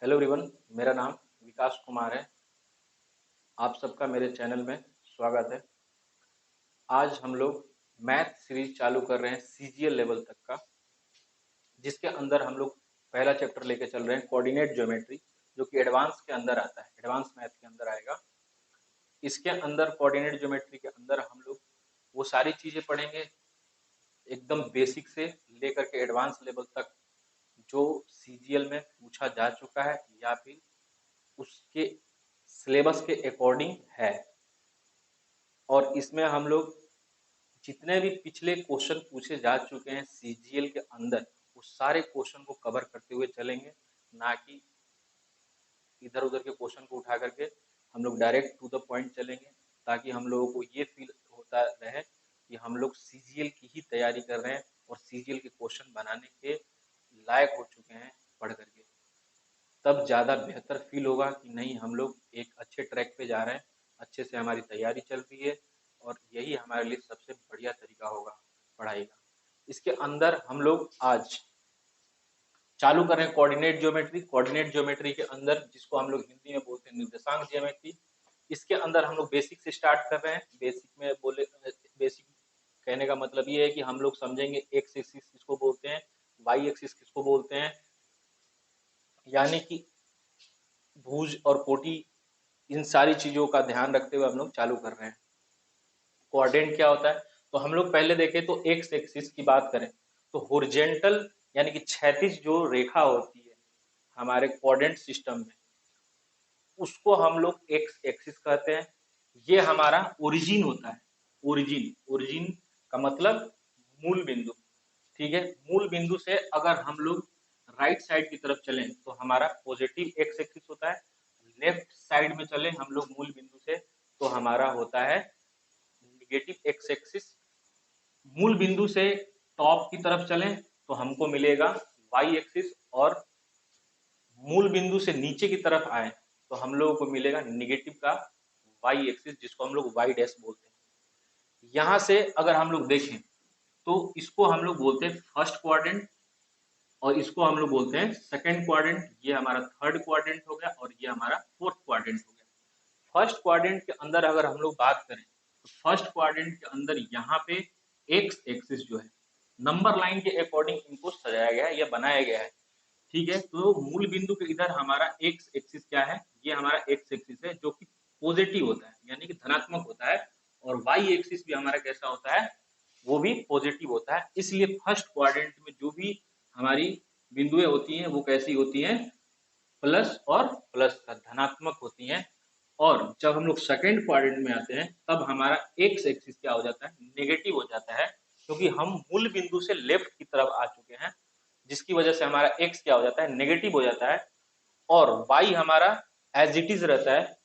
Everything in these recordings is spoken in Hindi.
हेलो एवरीवन, मेरा नाम विकास कुमार है। आप सबका मेरे चैनल में स्वागत है। आज हम लोग मैथ सीरीज चालू कर रहे हैं सीजीएल लेवल तक का, जिसके अंदर हम लोग पहला चैप्टर लेके चल रहे हैं कोऑर्डिनेट ज्योमेट्री, जो कि एडवांस के अंदर आता है, एडवांस मैथ के अंदर आएगा। इसके अंदर कोऑर्डिनेट ज्योमेट्री के अंदर हम लोग वो सारी चीजें पढ़ेंगे एकदम बेसिक से लेकर के एडवांस लेवल तक, जो सीजीएल में पूछा जा चुका है या फिर उसके सिलेबस के अकॉर्डिंग है। और इसमें हम लोग जितने भी पिछले क्वेश्चन पूछे जा चुके हैं सीजीएल के अंदर, वो सारे क्वेश्चन को कवर करते हुए चलेंगे, ना कि इधर उधर के क्वेश्चन को उठा करके हम लोग डायरेक्ट टू द पॉइंट चलेंगे, ताकि हम लोगों को ये फील होता रहे कि हम लोग सीजीएल की ही तैयारी कर रहे हैं और सीजीएल के क्वेश्चन बनाने के लायक हो चुके हैं पढ़ करके। तब ज़्यादा बेहतर फील होगा कि नहीं, हम लोग एक अच्छे ट्रैक पे जा रहे हैं, अच्छे से हमारी तैयारी चल रही है और यही हमारे लिए सबसे बढ़िया तरीका होगा पढ़ाई का। इसके अंदर हम लोग आज चालू कर रहे हैं कोऑर्डिनेट ज्योमेट्री। कोऑर्डिनेट ज्योमेट्री के अंदर, जिसको हम लोग हिंदी में बोलते हैं निर्देशांक ज्योमेट्री, इसके अंदर हम लोग बेसिक से स्टार्ट कर रहे हैं। बेसिक में बोले, बेसिक कहने का मतलब ये है कि हम लोग समझेंगे एक्स एक्सिस किसको बोलते हैं, वाई एक्सिस किसको बोलते हैं, यानी कि भुज और कोटि, इन सारी चीजों का ध्यान रखते हुए हम लोग चालू कर रहे हैं। कोऑर्डिनेट क्या होता है, तो हम लोग पहले देखें तो एक्स एक्सिस की बात करें तो होरिजेंटल यानी कि क्षैतिज जो रेखा होती है हमारे कोऑर्डिनेट सिस्टम में, उसको हम लोग एक्स एक्सिस कहते हैं। ये हमारा ओरिजिन होता है। ओरिजिन, ओरिजिन का मतलब मूल बिंदु। ठीक है, मूल बिंदु से अगर हम लोग राइट साइड की तरफ चलें तो हमारा पॉजिटिव एक्स एक्सिस होता है। लेफ्ट साइड में चलें हम लोग मूल बिंदु से तो हमारा होता है निगेटिव एक्स एक्सिस। मूल बिंदु से टॉप की तरफ चलें तो हमको मिलेगा वाई एक्सिस, और मूल बिंदु से नीचे की तरफ आए तो हम लोगों को मिलेगा निगेटिव का वाई एक्सिस, जिसको हम लोग वाई डैश बोलते हैं। यहां से अगर हम लोग देखें तो इसको हम लोग बोलते हैं फर्स्ट क्वाड्रेंट और इसको हम लोग बोलते हैं सेकंड क्वाड्रेंट। ये हमारा थर्ड क्वाड्रेंट हो गया और ये हमारा फोर्थ क्वाड्रेंट हो गया। फर्स्ट क्वाड्रेंट के अंदर अगर हम लोग बात करें तो फर्स्ट क्वाड्रेंट के अंदर यहाँ पे एक्स एक्सिस जो है नंबर लाइन के अकॉर्डिंग इनको सजाया गया है या बनाया गया है। ठीक है, तो मूल बिंदु के इधर हमारा एक्स एक्सिस क्या है, ये हमारा एक्स एक्सिस है जो कि पॉजिटिव होता है यानी कि धनात्मक होता है, और वाई एक्सिस भी हमारा कैसा होता है, वो भी पॉजिटिव होता है। इसलिए फर्स्ट क्वाड्रेंट में जो भी हमारी बिंदुएं होती हैं वो कैसी होती हैं, प्लस और प्लस का धनात्मक होती हैं। और जब हम लोग सेकेंड क्वाड्रेंट में आते हैं तब हमारा एक्स एक्सिस क्या हो जाता है, नेगेटिव हो जाता है, क्योंकि हम मूल बिंदु से लेफ्ट की तरफ आ चुके हैं, जिसकी वजह से हमारा एक्स क्या हो जाता है, नेगेटिव हो जाता है। और वाई हमारा एज इट इज रहता है,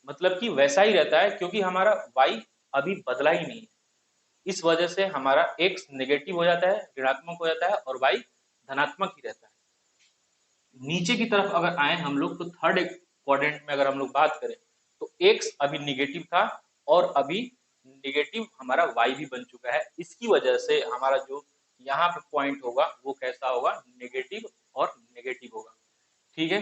मतलब कि वैसा ही रहता है, क्योंकि हमारा वाई अभी बदला ही नहीं है। इस वजह से हमारा एक्स नेगेटिव हो जाता है, ऋणात्मक हो जाता है, और वाई धनात्मक ही रहता है। नीचे की तरफ अगर आए हम लोग तो थर्ड क्वाड्रेंट में अगर हम लोग बात करें तो एक्स अभी निगेटिव था और अभी निगेटिव हमारा वाई भी बन चुका है। इसकी वजह से हमारा जो यहाँ पे पॉइंट होगा वो कैसा होगा, नेगेटिव और नेगेटिव होगा। ठीक है,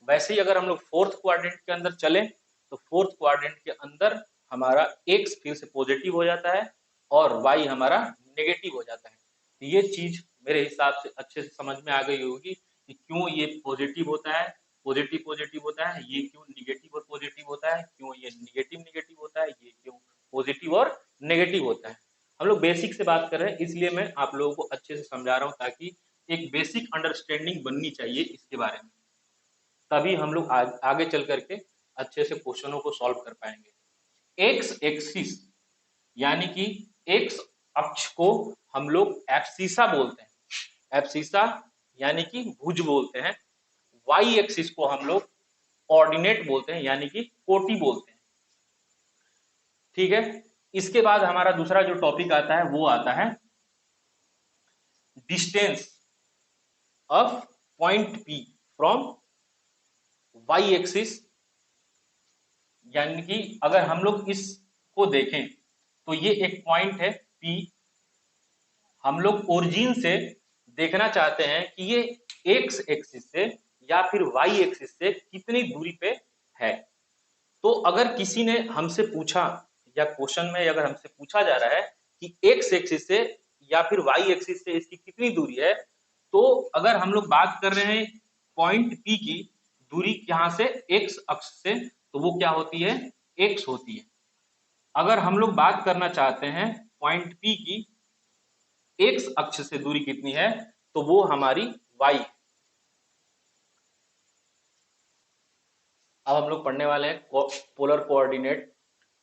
वैसे ही अगर हम लोग फोर्थ क्वाड्रेंट के अंदर चले तो फोर्थ क्वाड्रेंट के अंदर हमारा एक्स फिर से पॉजिटिव हो जाता है और वाई हमारा नेगेटिव हो जाता है। तो ये चीज मेरे हिसाब से अच्छे से समझ में आ गई होगी कि क्यों ये पॉजिटिव होता है, पॉजिटिव पॉजिटिव होता है, ये क्यों निगेटिव और पॉजिटिव होता है, क्यों ये निगेटिव निगेटिव होता है, ये क्यों पॉजिटिव और नेगेटिव होता है। हम लोग बेसिक से बात कर रहे हैं, इसलिए मैं आप लोगों को अच्छे से समझा रहा हूँ, ताकि एक बेसिक अंडरस्टैंडिंग बननी चाहिए इसके बारे में, तभी हम लोग आगे चल करके अच्छे से क्वेश्चनों को सॉल्व कर पाएंगे। एक्स एक्सिस यानी कि एक्स अक्ष को हम लोग एब्सिसा बोलते हैं, एब्सिसा यानी कि भुज बोलते हैं। वाई एक्सिस को हम लोग ऑर्डिनेट बोलते हैं यानी कि कोटि बोलते हैं। ठीक है, इसके बाद हमारा दूसरा जो टॉपिक आता है वो आता है distance of point P from Y axis. यानी कि अगर हम लोग इसको देखें तो ये एक पॉइंट है पी, हम लोग ओरिजिन से देखना चाहते हैं कि ये एक्स एक्सिस से या फिर वाई एक्सिस से कितनी दूरी पे है। तो अगर किसी ने हमसे पूछा या क्वेश्चन में अगर हमसे पूछा जा रहा है कि एक्स एक्सिस से या फिर वाई एक्सिस से इसकी कितनी दूरी है, तो अगर हम लोग बात कर रहे हैं पॉइंट पी की दूरी यहाँ से एक्स अक्ष से, तो वो क्या होती है, एक्स होती है। अगर हम लोग बात करना चाहते हैं पॉइंट पी की एक्स अक्ष से दूरी कितनी है, तो वो हमारी वाई। अब हम लोग पढ़ने वाले हैं polar coordinate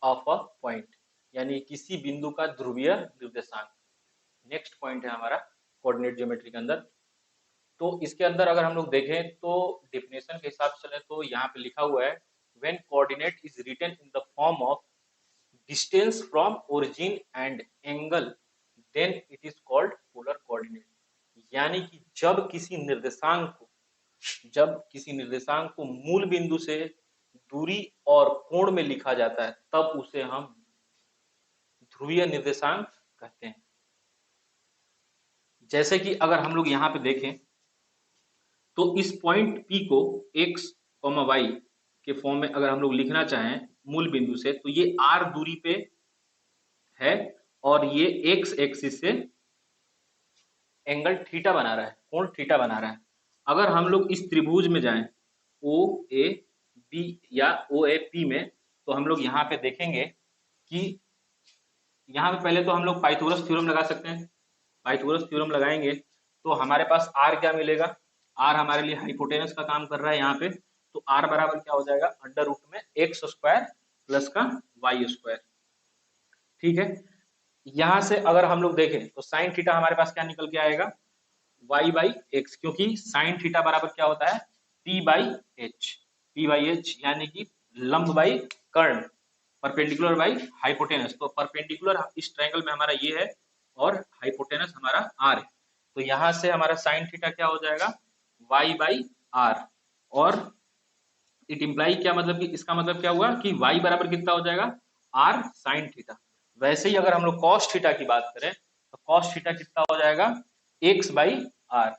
of a point, यानी किसी बिंदु का ध्रुवीय निर्देशांक। नेक्स्ट पॉइंट है हमारा कोऑर्डिनेट ज्योमेट्री के अंदर। तो इसके अंदर अगर हम लोग देखें तो डेफिनेशन के हिसाब से चले तो यहाँ पे लिखा हुआ है when coordinate is written in the form of distance from origin and angle then it is called polar coordinate. यानी कि जब किसी निर्देशांक को मूल बिंदु से दूरी और कोण में लिखा जाता है, तब उसे हम ध्रुवीय निर्देशांक कहते हैं। जैसे कि अगर हम लोग यहाँ पे देखें तो इस पॉइंट P को x, y के फॉर्म में अगर हम लोग लिखना चाहें मूल बिंदु से, तो ये r दूरी पे है और ये x एक्सिस से एंगल थीटा बना रहा है, कोण थीटा बना रहा है। अगर हम लोग इस त्रिभुज में जाएं OAB या OAP में, तो हम लोग यहाँ पे देखेंगे कि यहाँ पे पहले तो हम लोग पाइथागोरस थ्योरम लगा सकते हैं। पाइथागोरस थ्योरम लगाएंगे तो हमारे पास r क्या मिलेगा, r हमारे लिए हाइपोटेनस का काम कर रहा है यहाँ पे, तो r बराबर क्या हो जाएगा, अंडर रूट में एक्स स्क्वायर प्लस का वाई स्क्वायर। ठीक है, यहां से अगर हम लोग देखें तो साइन थीटा हमारे पास क्या निकल के आएगा, y बाई एक्स, क्योंकि साइन थीटा बराबर क्या होता है, p बाई एच, यानी कि लंब बाई कर्ण, परपेंडिकुलर बाई हाइपोटेनस। तो परपेंडिकुलर इस ट्रायंगल में हमारा ये है और हाइपोटेनस हमारा r है, तो यहां से हमारा साइन थीटा क्या हो जाएगा, y बाई आर। और इट इम्प्लाई क्या मतलब कि इसका मतलब क्या हुआ कि y बराबर कितना हो जाएगा, r साइन थीटा। वैसे ही अगर हम लोग cos थीटा की बात करें तो cos थीटा कितना हो जाएगा, x बाई आर।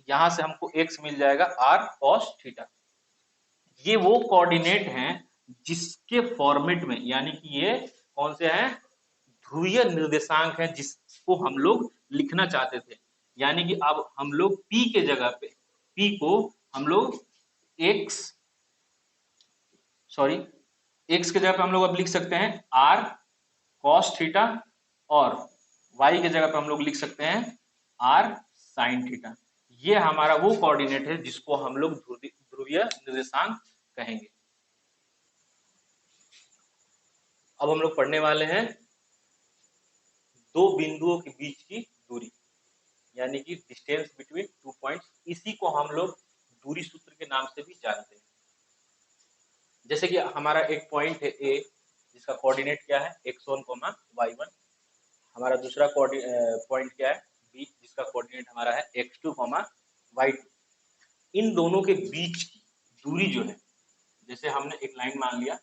यहां से हमको x मिल जाएगा r cos थीटा। ये वो कोऑर्डिनेट हैं जिसके फॉर्मेट में, यानी कि ये कौन से हैं, ध्रुवीय निर्देशांक हैं जिसको हम लोग लिखना चाहते थे। यानी कि अब हम लोग p के जगह पे, p को हम लोग x के जगह पे हम लोग अब लिख सकते हैं r cos थीटा, और y के जगह पे हम लोग लिख सकते हैं r sin थीटा। ये हमारा वो कोऑर्डिनेट है जिसको हम लोग ध्रुवीय निर्देशांक कहेंगे। अब हम लोग पढ़ने वाले हैं दो बिंदुओं के बीच की दूरी, यानी कि डिस्टेंस बिटवीन टू पॉइंट्स। इसी को हम लोग दूरी सूत्र के नाम से भी जानते हैं। जैसे कि हमारा एक पॉइंट है A, जिसका कोऑर्डिनेट क्या है, x1, y1। हमारा दूसरा पॉइंट क्या है B, जिसका कोऑर्डिनेट हमारा है x2, y2। इन दोनों के बीच की दूरी जो है, जैसे हमने एक लाइन मान लिया,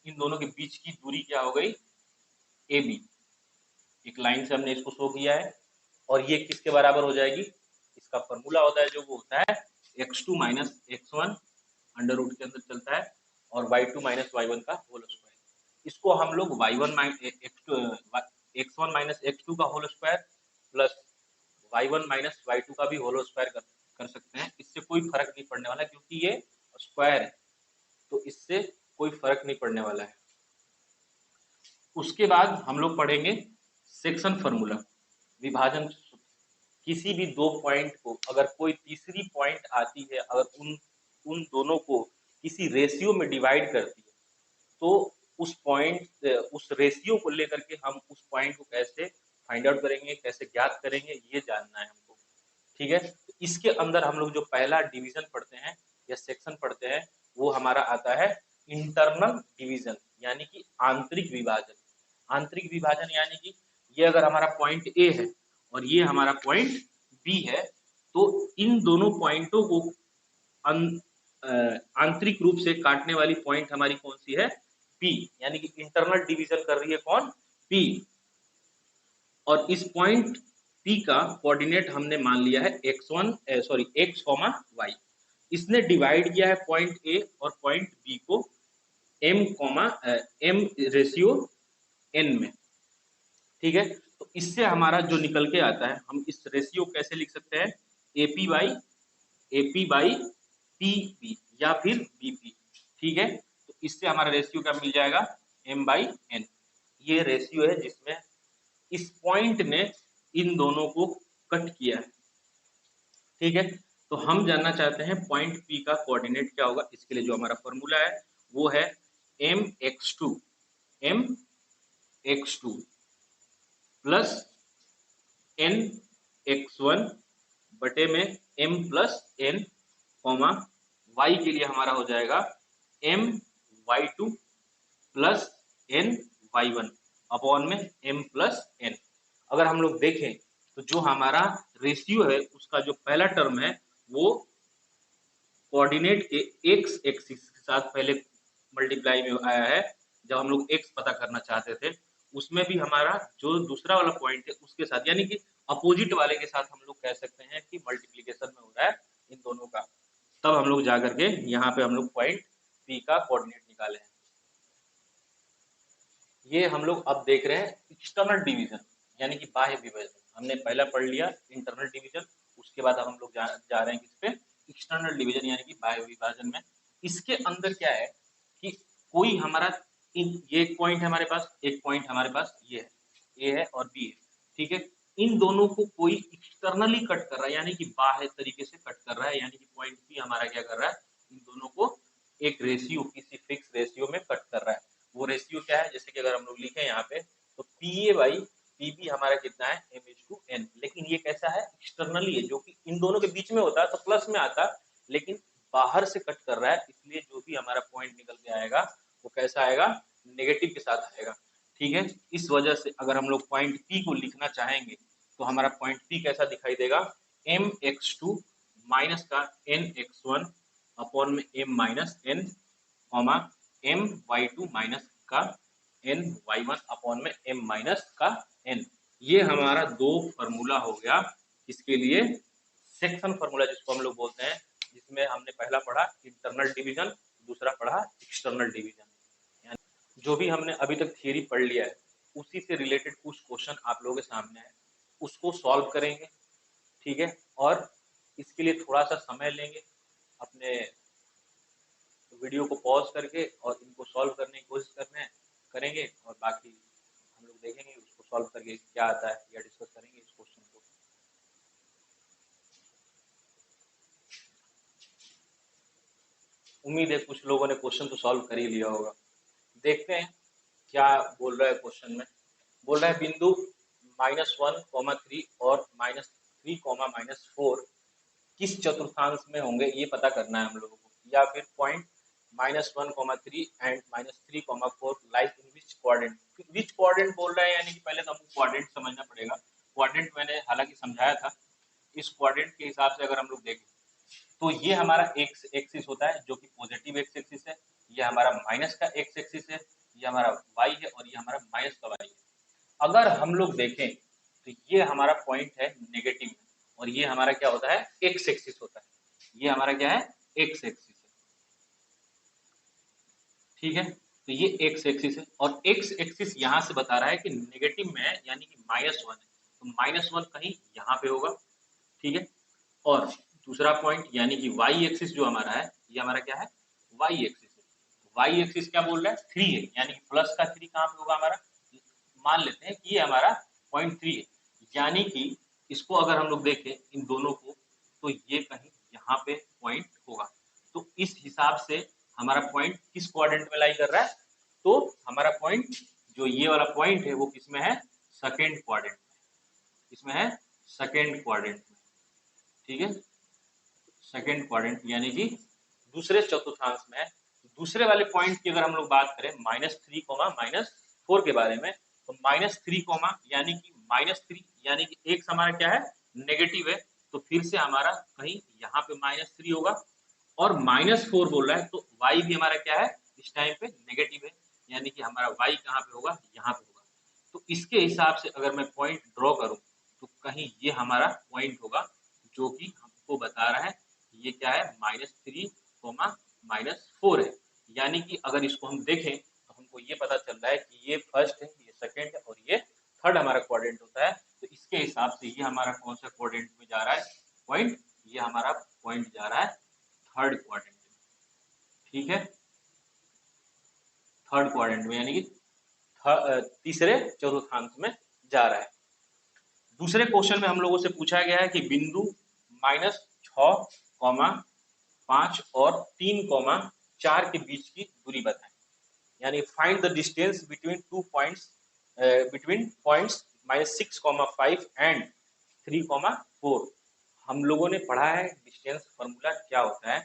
इन दोनों के बीच की दूरी क्या हो गई, AB। एक लाइन से हमने इसको शो किया है, और ये किसके बराबर हो जाएगी, इसका फॉर्मूला होता है जो वो होता है x2 minus x1 under root के अंदर चलता है, और y2 माइनस y1 का होल स्क्वायर। इसको हम लोग x1 माइनस x2 का whole square plus y1 minus y2 का भी होल स्क्वायर कर सकते हैं। इससे कोई फर्क नहीं पड़ने वाला, क्योंकि ये स्क्वायर है, तो इससे कोई फर्क नहीं पड़ने वाला है। उसके बाद हम लोग पढ़ेंगे सेक्शन फार्मूला, विभाजन सूत्र। किसी भी दो पॉइंट को अगर कोई तीसरी पॉइंट आती है, अगर उन दोनों को किसी रेशियो में डिवाइड करती है, तो उस रेशियो को लेकर के हम उस पॉइंट को कैसे फाइंड आउट करेंगे, कैसे ज्ञात करेंगे, ये जानना है हमको। ठीक है, तो इसके अंदर हम लोग जो पहला डिवीजन पढ़ते हैं या सेक्शन पढ़ते हैं, वो हमारा आता है इंटरनल डिवीजन, यानी कि आंतरिक विभाजन। आंतरिक विभाजन यानी कि ये अगर हमारा पॉइंट A है और ये हमारा पॉइंट B है, तो इन दोनों पॉइंटों को आंतरिक रूप से काटने वाली पॉइंट हमारी कौन सी है, P, यानी कि इंटरनल डिवीजन कर रही है कौन, P। और इस पॉइंट P का कोऑर्डिनेट हमने मान लिया है x1 x, y। इसने डिवाइड किया है पॉइंट ए और पॉइंट बी को एम रेशियो एन में, ठीक है। तो इससे हमारा जो निकल के आता है, हम इस रेशियो कैसे लिख सकते हैं, एपी बाई पी बी या फिर बीपी, ठीक है। तो इससे हमारा रेशियो क्या मिल जाएगा, एम बाई एन। ये रेशियो है जिसमें इस पॉइंट ने इन दोनों को कट किया है, ठीक है। तो हम जानना चाहते हैं पॉइंट पी का कोऑर्डिनेट क्या होगा। इसके लिए जो हमारा फॉर्मूला है वो है M X two plus N X one बटे में M plus N, comma Y के लिए हमारा हो जाएगा M Y two plus N Y one upon में एम प्लस एन। अगर हम लोग देखें तो जो हमारा रेशियो है उसका जो पहला टर्म है वो कोऑर्डिनेट के एक्स एक्सिस के साथ पहले मल्टीप्लाई में आया है। जब हम लोग एक्स पता करना चाहते थे उसमें भी हमारा जो दूसरा वाला पॉइंट है उसके साथ, यानी कि अपोजिट वाले के साथ हम लोग कह सकते हैं कि मल्टीप्लीकेशन में हो रहा है इन दोनों का। तब हम लोग जाकर के यहाँ पे हम लोग पॉइंट पी का कोऑर्डिनेट निकाले हैं। ये हम लोग अब देख रहे हैं एक्सटर्नल डिवीजन, यानी कि बाह्य विभाजन। हमने पहला पढ़ लिया इंटरनल डिवीजन, उसके बाद अब हम लोग जा रहे हैं किस पे, एक्सटर्नल डिवीजन यानी कि बाह्य विभाजन में। इसके अंदर क्या है कि कोई हमारा ये एक पॉइंट है हमारे पास, एक पॉइंट हमारे पास ये है, ए है और बी है, ठीक है। इन दोनों को कोई एक्सटर्नली कट कर रहा है, यानी कि बाह्य तरीके से कट कर रहा है, यानी कि पॉइंट पी हमारा क्या कर रहा है, इन दोनों को एक रेशियो, किसी फिक्स रेशियो में कट कर रहा है। वो रेशियो क्या है, जैसे कि अगर हम लोग लिखें यहाँ पे तो P A by P B हमारा कितना है, एम एच टू एन। लेकिन ये कैसा है, एक्सटर्नली है, जो कि इन दोनों के बीच में होता है तो प्लस में आता, लेकिन बाहर से कट कर रहा है, इसलिए जो भी हमारा पॉइंट निकल के आएगा वो कैसा आएगा, नेगेटिव के साथ आएगा, ठीक है। इस वजह से अगर हम लोग पॉइंट पी को लिखना चाहेंगे तो हमारा पॉइंट पी कैसा दिखाई देगा, एम एक्स टू माइनस का एन एक्स वन अपॉन में M minus N, comma M Y two minus का एन वाई वन अपॉन में एम माइनस का एन। ये हमारा दो फॉर्मूला हो गया, इसके लिए सेक्शन फॉर्मूला जिसको हम लोग बोलते हैं, जिसमें हमने पहला पढ़ा इंटरनल डिवीजन, दूसरा पढ़ा एक्सटर्नल डिवीजन। जो भी हमने अभी तक थियरी पढ़ लिया है उसी से रिलेटेड कुछ क्वेश्चन आप लोगों के सामने है, उसको सॉल्व करेंगे, ठीक है। और इसके लिए थोड़ा सा समय लेंगे, अपने वीडियो को पॉज करके और इनको सॉल्व करने की कोशिश करेंगे, और बाकी हम लोग देखेंगे उसको सॉल्व करके क्या आता है या डिस्कस करेंगे इस क्वेश्चन को। उम्मीद है कुछ लोगों ने क्वेश्चन तो सॉल्व कर ही लिया होगा। देखते हैं क्या बोल रहा है क्वेश्चन में। बोल रहा है बिंदु -1, 3 और -3, -4 किस चतुर्थांश में होंगे, ये पता करना है हम लोगों को। या फिर point -1, 3 and -3, 4 like in which quadrant. Which quadrant बोल रहा है, यानी कि पहले तो हमको क्वाड्रेंट समझना पड़ेगा। क्वाड्रेंट मैंने हालांकि समझाया था। इस क्वाड्रेंट के हिसाब से अगर हम लोग देखें तो ये हमारा एक्स एक्सिस होता है जो कि पॉजिटिव एक्स एक्सिस है, ये हमारा माइनस का एक्स एक्सिस है, ये हमारा वाई है और ये हमारा माइनस का वाई है। अगर हम लोग देखें तो ये हमारा पॉइंट है नेगेटिव में, और ये हमारा क्या होता है, एक्स एक्सिस होता है। ये हमारा क्या है, एक्स एक्सिस है, ठीक है। तो ये एक्स एक्सिस है और एक्स एक्सिस यहाँ से बता रहा है कि नेगेटिव में है, यानी कि -1 है, तो -1 कहीं यहाँ पे होगा, ठीक है। और दूसरा पॉइंट यानी कि वाई एक्सिस जो हमारा है, ये हमारा क्या है, वाई एक्सिस है। वाई एक्सिस क्या बोल रहा है, 3 है, यानी कि प्लस का 3 कहाँ पे होगा हमारा, मान लेते हैं कि ये हमारा पॉइंट 3 है, यानी कि इसको अगर हम लोग देखें इन दोनों को तो ये कहीं यहाँ पे पॉइंट होगा। तो इस हिसाब से हमारा पॉइंट किस क्वाड्रेंट में लाई कर रहा है, तो हमारा पॉइंट जो ये वाला पॉइंट है वो किसमें है, सेकेंड क्वाड्रेंट में, इसमें है सेकेंड क्वाड्रेंट में, ठीक है। सेकेंड क्वाड्रेंट यानी कि दूसरे चतुर्थांश में है। दूसरे वाले पॉइंट की अगर हम लोग बात करें -3, -4 के बारे में, तो -3, यानी कि -3 यानी कि एक हमारा क्या है, नेगेटिव है, तो फिर से हमारा कहीं यहाँ पे -3 होगा। और -4 बोल रहा है तो y भी हमारा क्या है, इस टाइम पे नेगेटिव है, यानी कि हमारा y कहाँ पे होगा, यहाँ पे होगा। तो इसके हिसाब से अगर मैं पॉइंट ड्रॉ करूं तो कहीं ये हमारा पॉइंट होगा जो कि हमको बता रहा है ये क्या है -3, -4 है। यानी कि अगर इसको हम देखें तो हमको ये पता चल रहा है कि ये फर्स्ट है, ये सेकंड है और ये थर्ड हमारा क्वाड्रेंट होता है। तो इसके हिसाब से ये हमारा कौन सा क्वाड्रेंट में जा रहा है पॉइंट, ये हमारा पॉइंट जा रहा है थर्ड क्वाड्रेंट में। ठीक है, थर्ड क्वाड्रेंट में यानी कि तीसरे चतुर्थांश में जा रहा है। दूसरे क्वेश्चन में हम लोगों से पूछा गया है कि बिंदु -6, 5 और 3, 4 के बीच की दूरी बताएं। यानी find the distance between two points between points -6, 5 and 3, 4। हम लोगों ने पढ़ा है डिस्टेंस फॉर्मूला क्या होता है,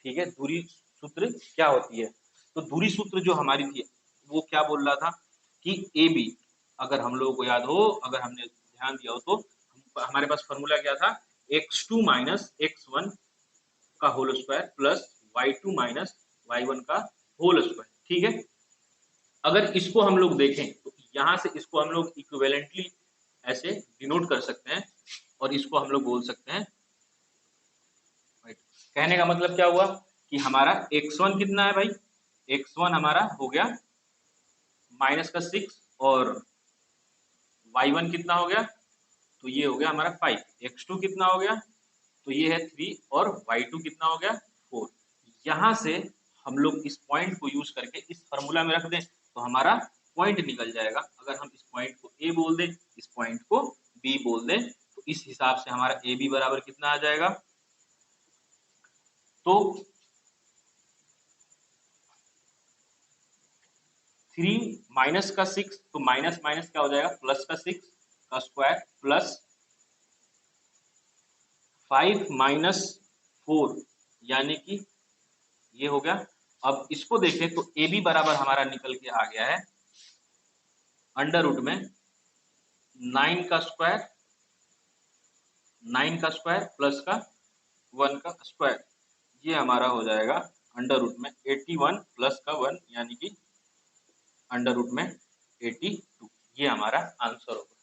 ठीक है, दूरी सूत्र क्या होती है। तो दूरी सूत्र जो हमारी थी वो क्या बोल रहा था कि ए बी, अगर हम लोगों को याद हो, अगर हमने ध्यान दिया हो तो हमारे पास फॉर्मूला क्या था, x2 - x1 का whole square plus y2 - y1 का होल स्क्वायर। ठीक है, अगर इसको हम लोग देखें तो यहां से इसको हम लोग इक्विवेलेंटली ऐसे डिनोट कर सकते हैं और इसको हम लोग बोल सकते हैं, कहने का मतलब क्या हुआ कि हमारा x1 कितना है भाई, x1 हमारा हो गया -6 और y1 कितना हो गया, तो ये हो गया हमारा 5। x2 कितना हो गया, तो ये है 3 और y2 कितना हो गया 4। यहां से हम लोग इस पॉइंट को यूज करके इस फॉर्मूला में रख दें तो हमारा पॉइंट निकल जाएगा। अगर हम इस पॉइंट को ए बोल दें, इस पॉइंट को बी बोल दें, तो इस हिसाब से हमारा ए बी बराबर कितना आ जाएगा, तो 3 माइनस का 6, तो माइनस माइनस क्या हो जाएगा प्लस का 6 का स्क्वायर प्लस 5 - 4 यानी कि ये हो गया। अब इसको देखें तो ए बी बराबर हमारा निकल के आ गया है अंडर रूट में 9 का स्क्वायर, 9 का स्क्वायर प्लस का 1 का स्क्वायर, ये हमारा हो जाएगा अंडर रूट में 81 प्लस का 1 यानी कि अंडर रूट में 82। ये हमारा आंसर होगा।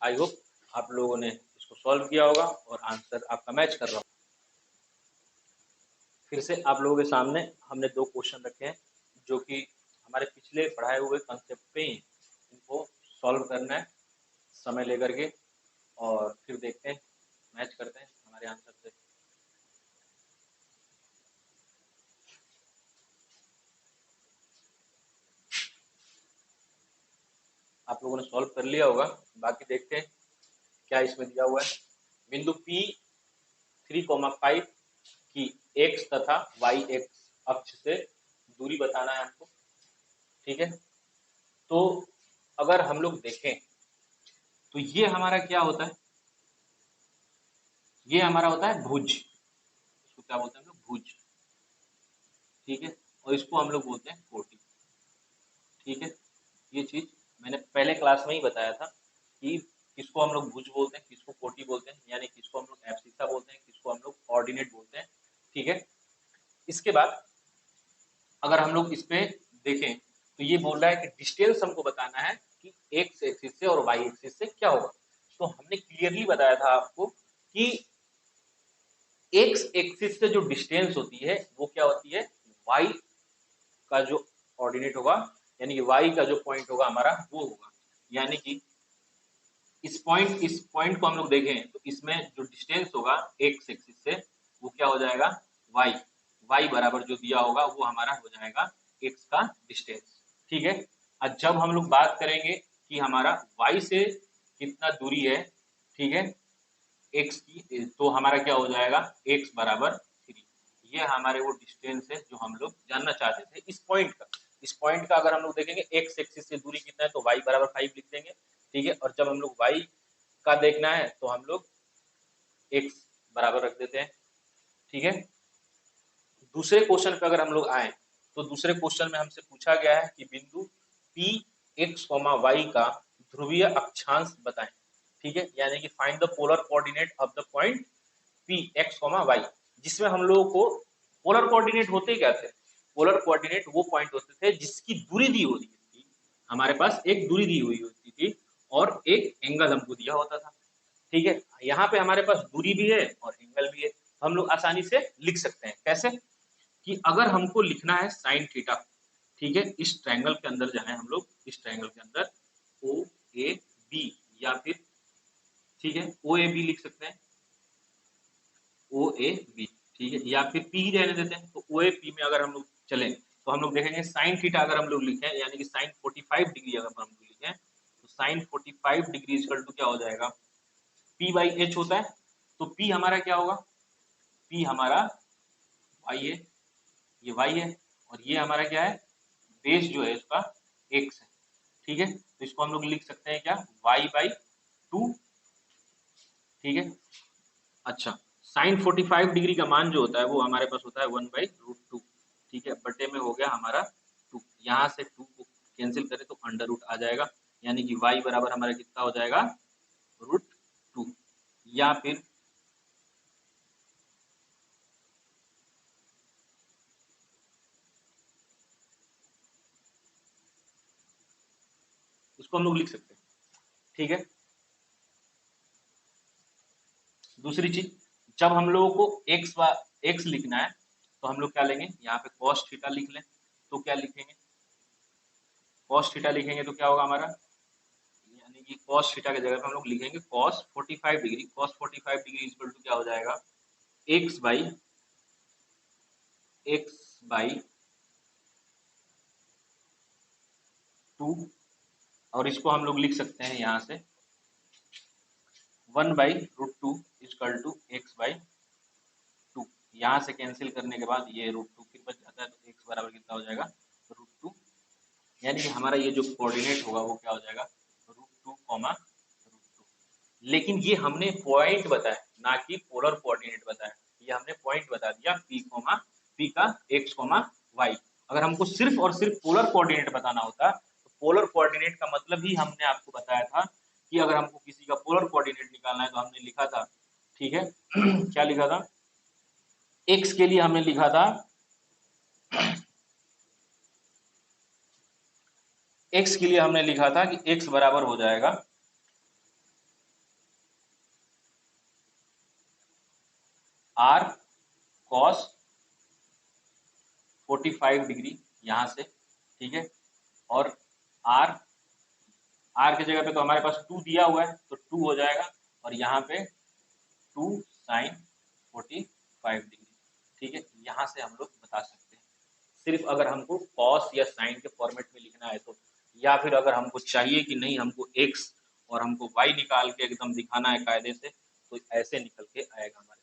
आई होप आप लोगों ने इसको सॉल्व किया होगा और आंसर आपका मैच कर रहा होगा। फिर से आप लोगों के सामने हमने दो क्वेश्चन रखे हैं जो कि हमारे पिछले पढ़ाए हुए कंसेप्ट पे ही, इनको सॉल्व करना है समय लेकर के और फिर देखते हैं, मैच करते हैं हमारे आंसर से। आप लोगों ने सॉल्व कर लिया होगा, बाकी देखते हैं क्या इसमें दिया हुआ है। बिंदु P 3,5 की x तथा y एक्स अक्ष से दूरी बताना है हमको। ठीक है, तो अगर हम लोग देखें तो ये हमारा क्या होता है, ये हमारा होता है भुज, इसको क्या बोलते हैं हम लोग, भुज। ठीक है, और इसको हम लोग बोलते हैं कोटि। ठीक है, ये चीज मैंने पहले क्लास में ही बताया था कि किसको हम लोग भुज बोलते हैं, किसको कोटि बोलते हैं, यानी किसको हम लोग एब्सिसा बोलते हैं, किसको हम लोग ऑर्डिनेट बोलते हैं। ठीक है, इसके बाद अगर हम लोग इस पे देखें तो ये बोल रहा है कि डिस्टेंस हमको बताना है कि एक्स एक्सिस से और वाई एक्सिस से क्या होगा। तो हमने क्लियरली बताया था आपको कि एक्स एक्सिस से जो डिस्टेंस होती है वो क्या होती है, वाई का जो ऑर्डिनेट होगा, यानी कि वाई का जो पॉइंट होगा हमारा वो होगा। यानी कि इस पॉइंट को हम लोग देखें तो इसमें जो डिस्टेंस होगा एक्स एक्सिस से वो क्या हो जाएगा, वाई, वाई बराबर जो दिया होगा वो हमारा हो जाएगा एक्स का डिस्टेंस। ठीक है, और जब हम लोग बात करेंगे कि हमारा वाई से कितना दूरी है, ठीक है, एक्स की, तो हमारा क्या हो जाएगा एक्स बराबर 3। ये हमारे वो डिस्टेंस है जो हम लोग जानना चाहते थे इस पॉइंट का। इस पॉइंट का अगर हम लोग देखेंगे एक्स एक्सिस से दूरी कितना है तो वाई बराबर 5 लिख देंगे। ठीक है, और जब हम लोग वाई का देखना है तो हम लोग एक्स बराबर रख देते हैं। ठीक है, दूसरे क्वेश्चन पे अगर हम लोग आए तो दूसरे क्वेश्चन में हमसे पूछा गया है कि बिंदु पी एक्स वाई का ध्रुवीय अक्षांश बताएं। ठीक है, यानी कि find the polar coordinate of the point P X Y, जिसमें हम लोगों को पोलर कोऑर्डिनेट होते क्या थे, पोलर कोऑर्डिनेट वो पॉइंट होते थे जिसकी दूरी दी होती थी, हमारे पास एक दूरी दी हुई होती थी और एक एंगल हमको दिया होता था। ठीक है, यहाँ पे हमारे पास दूरी भी है और एंगल भी है। हम लोग आसानी से लिख सकते हैं। कैसे कि अगर हमको लिखना है साइन थीटा, ठीक है, इस ट्रायंगल के अंदर जाए हम लोग, इस ट्रायंगल के अंदर ओ ए बी, या फिर ठीक है ओ ए बी लिख सकते हैं, ओ ए बी, ठीक है, या फिर पी ही रहने देते हैं। तो ओ ए पी में अगर हम लोग चलें तो हम लोग देखेंगे साइन थीटा अगर हम लोग लिखें, यानी कि साइन 45 डिग्री अगर हम लोग लिखें, तो साइन 45 डिग्री इक्वल टू क्या हो जाएगा, पी बाई एच होता है। तो पी हमारा क्या होगा, पी हमारा वाई है, ये वाई है, और ये हमारा क्या है, बेस जो है इसका एक्स है, ठीक है। तो इसको हम लोग लिख सकते हैं क्या, वाई बाई टू, ठीक है। अच्छा, साइन 45 डिग्री का मान जो होता है वो हमारे पास होता है 1/√2, ठीक है, बटे में हो गया हमारा 2, यहाँ से 2 को कैंसिल करें तो अंडर रूट आ जाएगा, यानी कि y बराबर हमारा कितना हो जाएगा, √2। या फिर इसको हम लोग लिख सकते हैं, ठीक है। दूसरी चीज, जब हम लोगों को एक्स लिखना है तो हम लोग क्या लेंगे, यहाँ पे cos थीटा लिख लें, तो क्या लिखेंगे, cos थीटा लिखेंगे तो क्या होगा हमारा, यानी कि cos थीटा की जगह पे हम लोग लिखेंगे cos 45 degree, cos 45 degree equal to क्या हो जाएगा, एक्स बाई 2, और इसको हम लोग लिख सकते हैं यहाँ से 1/√2 इक्वल टू x/2। यहाँ से कैंसिल करने के बाद ये √2 फिर बच जाता है, तो x बराबर कितना हो जाएगा, √2, यानी कि हमारा ये जो कोऑर्डिनेट होगा वो क्या हो जाएगा, √2, लेकिन ये हमने पॉइंट बताया, ना कि पोलर कोऑर्डिनेट बताया। ये हमने पॉइंट बता दिया पी का x, y। अगर हमको सिर्फ और सिर्फ पोलर कोऑर्डिनेट बताना होता तो पोलर कोऑर्डिनेट का मतलब ही हमने आपको बताया था कि अगर हमको किसी का पोलर कोऑर्डिनेट निकालना है तो हमने लिखा था, ठीक है क्या लिखा था, x के लिए हमने लिखा था, x के लिए हमने लिखा था कि x बराबर हो जाएगा r cos 45 डिग्री यहाँ से, ठीक है, और r की जगह पे तो हमारे पास 2 दिया हुआ है तो 2 हो जाएगा, और यहाँ पे 2 साइन 45 डिग्री, ठीक है। यहाँ से हम लोग बता सकते हैं, सिर्फ अगर हमको कॉस या साइन के फॉर्मेट में लिखना है तो, या फिर अगर हमको चाहिए कि नहीं हमको एक्स और हमको वाई निकाल के एकदम दिखाना है कायदे से, तो ऐसे निकल के आएगा हमारे